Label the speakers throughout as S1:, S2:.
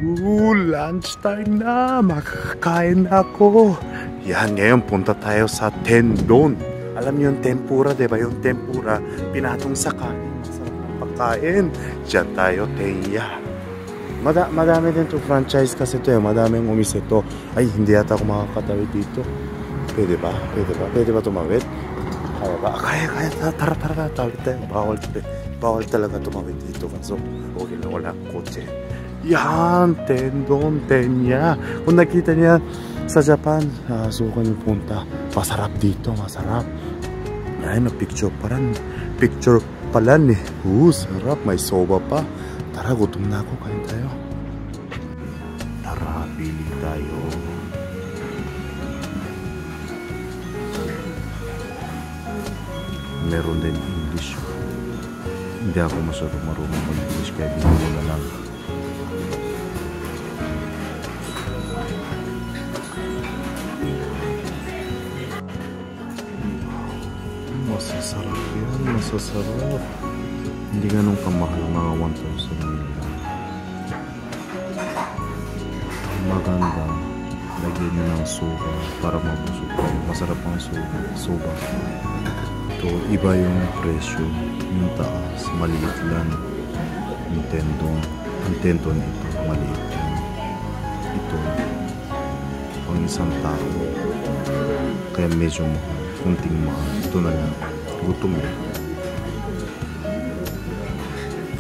S1: Lunchtime na! Makakain na ako! Yan, ngayon punta tayo sa Tendon. Alam niyo yung tempura, diba? Yung tempura, pinatong sa kanin. Masarap ng pagkain. Diyan tayo, Tenya. Madami din to franchise kasi to eh. Madaming umise to. Ay, hindi yata ako makakatawid dito. Pwede ba? Pwede ba tumawid? Kaya ba? Kaya. Tara. Tawid tayo. Bawal talaga tumawid dito. So, okay lang. Wala akong kotse. Yan, Tendon, Tenya. Kung nakita niya sa Japan, sukan yung punta. Masarap dito, masarap. Yan, picture pala eh. Sarap, may soba pa. Tara, gutom na ako, kain tayo. Tara, pili tayo. Meron din English. Hindi ako masyadong marunong mag-English kaya hindi na lang. Masasarap yan, masasarap. Hindi ganun kamahal, mga 1,000 nila. Ang maganda, lagyan nyo ng soba para mabusog kayo. Masarap ang soba. Ito, iba yung presyo. Yung taas, maliit lang. Yung tendon. Ang tendon ito, maliit lang. Ito, pang isang tao. Kaya medyo mahal. Kunting mahal. Ito na lang. Gutom eh.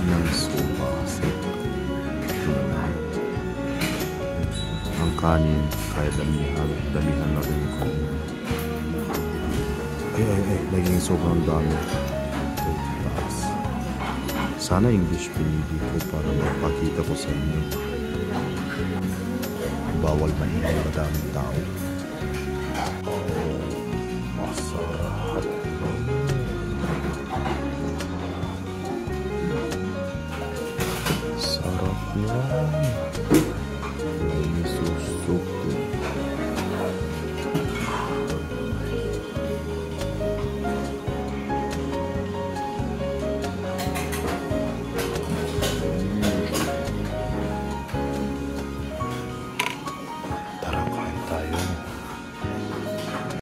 S1: Ng soba. Ito na lang. Ang kanin, kaya damihan na rin ko. Ay, naging sobrang dami. Sana English pinili ko para mapakita ko sa inyo. Bawal maingay, madaming tao. Masarap. Sarap yan.